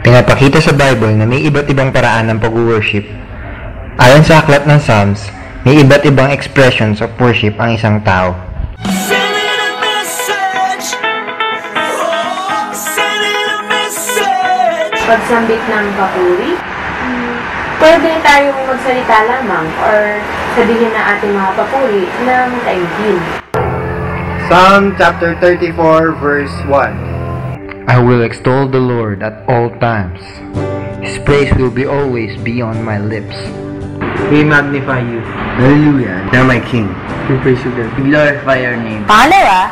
Pinapakita sa Bible na may iba't ibang paraan ng pag-worship. Ayon sa aklat ng Psalms, may iba't ibang expressions of worship ang isang tao. Pagsambit ng papuri, pwede tayong magsalita lamang or sabihin na ating mga papuri ng taimtim. Psalm chapter 34 verse 1. I will extol the Lord at all times. His praise will always be on my lips. We magnify you. Hallelujah. You're my King. We praise you, God. We glorify your name. Pangalawa,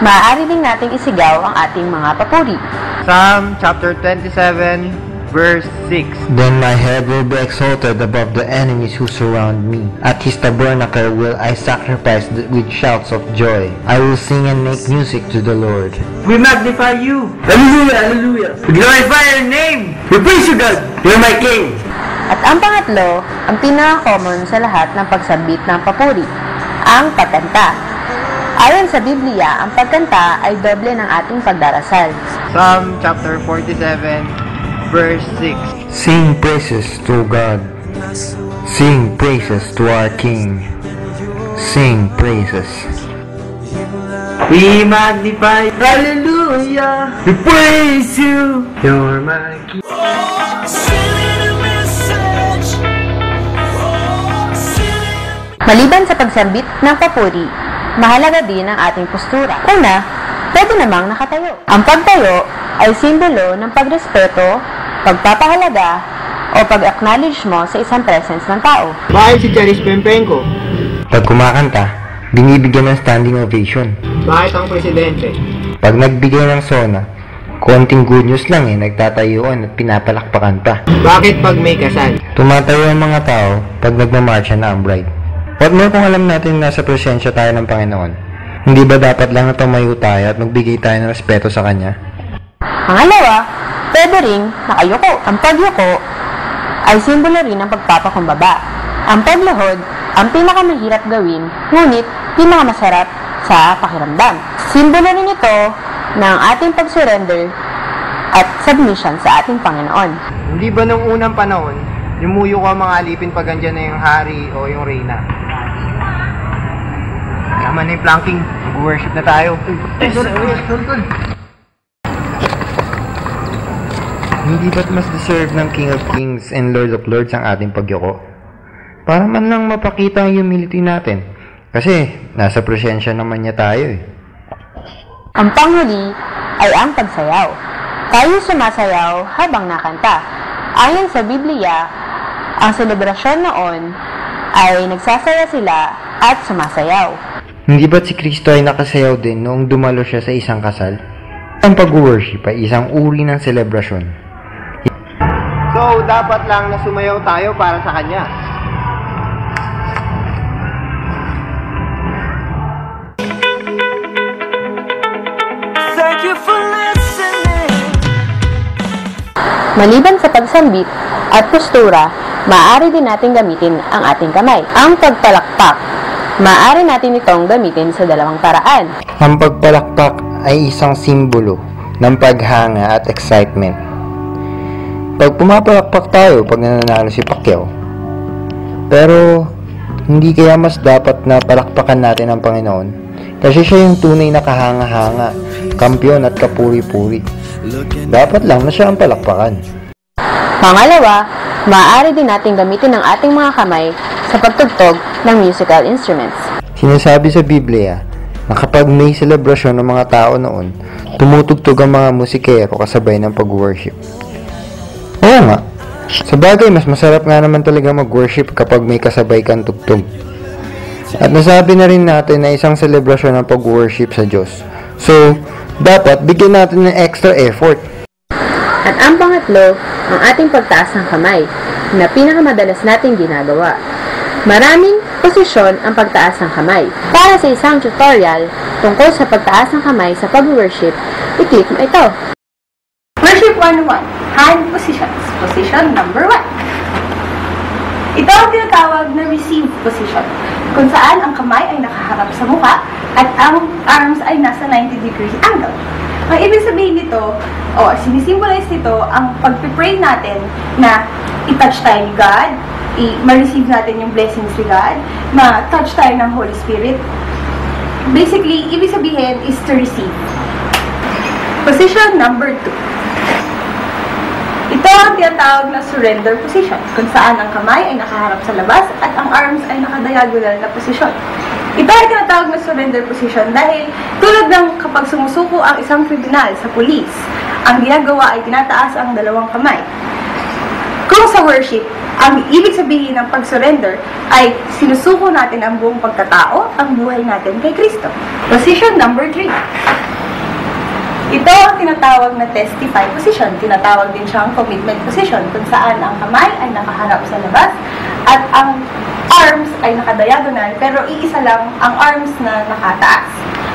maaari din nating isigaw ang ating mga papuri. Psalm chapter 27 verse 6. Then my head will be exalted above the enemies who surround me. At his tabernacle will I sacrifice with shouts of joy. I will sing and make music to the Lord. We magnify you. Hallelujah, hallelujah. We glorify your name. We praise you, God. You're my King. At ang pangatlo, ang pinaka-common sa lahat ng pagsambit ng papuri, ang pagkanta. Ayon sa Biblia, ang pagkanta ay doble ng ating pagdarasal. Psalm chapter 47 verse 6. Sing praises to God. Sing praises to our King. Sing praises. We magnify, hallelujah. We praise you. You're my King. Maliban sa pagsambit ng papuri, mahalaga din ang ating postura. Una, pwede namang nakatayo. Ang pagtayo ay simbolo ng pagrespeto, pagpapahalaga, o pag-acknowledge mo sa isang presence ng tao. Bakit si Charis Pempenko? Pag kumakanta, binibigyan ng standing ovation. Bakit ang presidente? Pag nagbigay ng sona, konting good news lang nagtatayuan at pinapalakpakan pa. Bakit pag may kasal? Tumatayo ang mga tao pag nagmamarcha na ang bride. What more kung alam natin na nasa presensya tayo ng Panginoon? Hindi ba dapat lang na tumayo tayo at magbigay tayo ng respeto sa Kanya? Pangalawa, pwede ring nakayuko. Ang pagyuko ay simbolo rin ng pagpapakumbaba. Ang pagluhod, ang pinakamahirap gawin, ngunit pinakamasarap sa pakiramdam. Simbolo rin ito ng ating pag-surrender at submission sa ating Panginoon. Hindi ba nung unang panahon, yumuyo ko ang mga alipin pag andyan na yung hari o yung reyna? Naman na yung planking, mag-worship na tayo. Hindi ba't mas deserve ng King of Kings and Lord of Lords ang ating pagyuko? Para man lang mapakita ang humility natin. Kasi nasa presensya naman niya tayo eh. Ang panghuli ay ang pagsayaw. Tayo sumasayaw habang nakanta. Ayon sa Biblia, ang selebrasyon noon ay nagsasaya sila at sumasayaw. Hindi ba't si Kristo ay nakasayaw din noong dumalo siya sa isang kasal? Ang pag-worship ay isang uri ng selebrasyon. So, dapat lang na sumayaw tayo para sa Kanya. Thank you for listening. Maliban sa pagsambit at postura, maaari din natin gamitin ang ating kamay. Ang pagpalakpak, maaari natin itong gamitin sa dalawang paraan. Ang pagpalakpak ay isang simbolo ng paghanga at excitement. Pag pumapalakpak tayo pag nananalo si Pacquiao, pero hindi kaya mas dapat na palakpakan natin ang Panginoon kasi siya yung tunay na kahanga-hanga, kampyon at kapuri-puri. Dapat lang na siya ang palakpakan. Pangalawa, maaari din natin gamitin ang ating mga kamay sa pagtugtog ng musical instruments. Sinasabi sa Biblia na kapag may selebrasyon ng mga tao noon, tumutugtog ang mga musikero kasabay ng pag-worship. Oo nga, sa bagay mas masarap nga naman talaga mag-worship kapag may kasabay kang tugtog. At nasabi na rin natin na isang selebrasyon ng pag-worship sa Diyos. So, dapat bigyan natin ng extra effort. At ang pangatlo, ang ating pagtaas ng kamay, na pinakamadalas nating ginagawa. Maraming posisyon ang pagtaas ng kamay. Para sa isang tutorial tungkol sa pagtaas ng kamay sa pag-worship, i-click mo ito. Worship 101, hand positions. Position number 1. Ito ang tinatawag na receive position, kung saan ang kamay ay nakaharap sa mukha at ang arms ay nasa 90 degree angle. Ang ibig sabihin nito, o sinisimbolize nito, ang pag-pray natin na i-touch tayo ni God, ma-receive natin yung blessings ni God, ma-touch tayo ng Holy Spirit. Basically, ibig sabihin is to receive. Position number 2. Ito ang tinatawag na surrender position, kung saan ang kamay ay nakaharap sa labas at ang arms ay nakadiagonal na posisyon. Ito ay tinatawag na surrender position dahil tulad ng kapag sumusuko ang isang kriminal sa pulis, ang ginagawa ay tinataas ang dalawang kamay. Kung sa worship, ang ibig sabihin ng pag-surrender ay sinusuko natin ang buong pagkatao, ang buhay natin kay Kristo. Position number 3. Ito ang tinatawag na testify position. Tinatawag din siyang commitment position kung saan ang kamay ay nakaharap sa labas at ang arms ay nakadiagonal pero iisa lang ang arms na nakataas.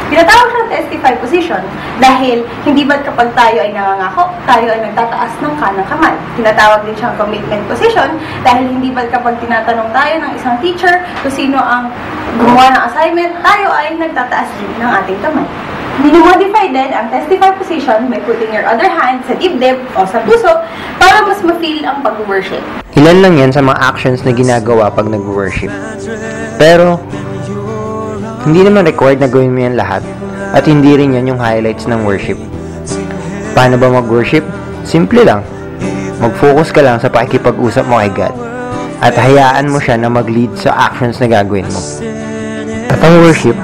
Tinatawag siyang testify position dahil hindi ba't kapag tayo ay nangangako, tayo ay nagtataas ng kanang kamay. Tinatawag din siyang commitment position dahil hindi ba't kapag tinatanong tayo ng isang teacher kung sino ang gumawa ng assignment, tayo ay nagtataas din ng ating kamay. Minimodify din ang testify position by putting your other hand sa dibdib o sa puso para mas ma-feel ang pag-worship. Ilan lang yan sa mga actions na ginagawa pag nag-worship. Pero, hindi naman required na gawin mo yan lahat at hindi rin yan yung highlights ng worship. Paano ba mag-worship? Simple lang. Mag-focus ka lang sa pakikipag-usap mo kay God at hayaan mo siya na mag-lead sa actions na gagawin mo. At ang worship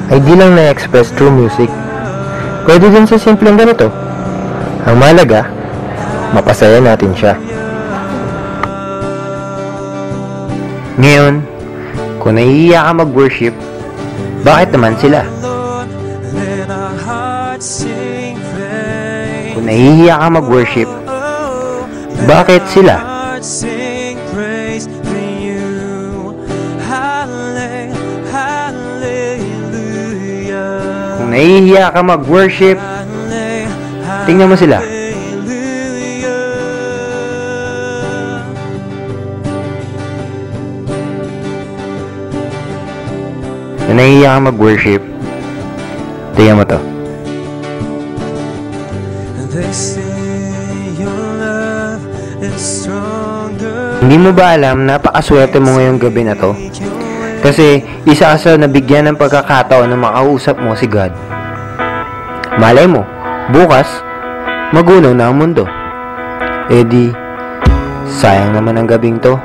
ay di lang na-express through music. Pwede din sa simpleng ganito. Ang mahalaga, mapasaya natin siya. Ngayon, kung nahihiya ka mag-worship, bakit naman sila? Kung nahihiya ka mag-worship, bakit sila? Kung nahihiya ka mag-worship, tingnan mo sila. Kung nahihiya ka mag-worship, tingnan mo to. Hindi mo ba alam, napakaswerte mo ngayong gabi na to? Kasi isa ka sa nabigyan ng pagkakataon na makausap mo si God. Malay mo, bukas, magunaw na ang mundo. Eh di, sayang naman ang gabing to.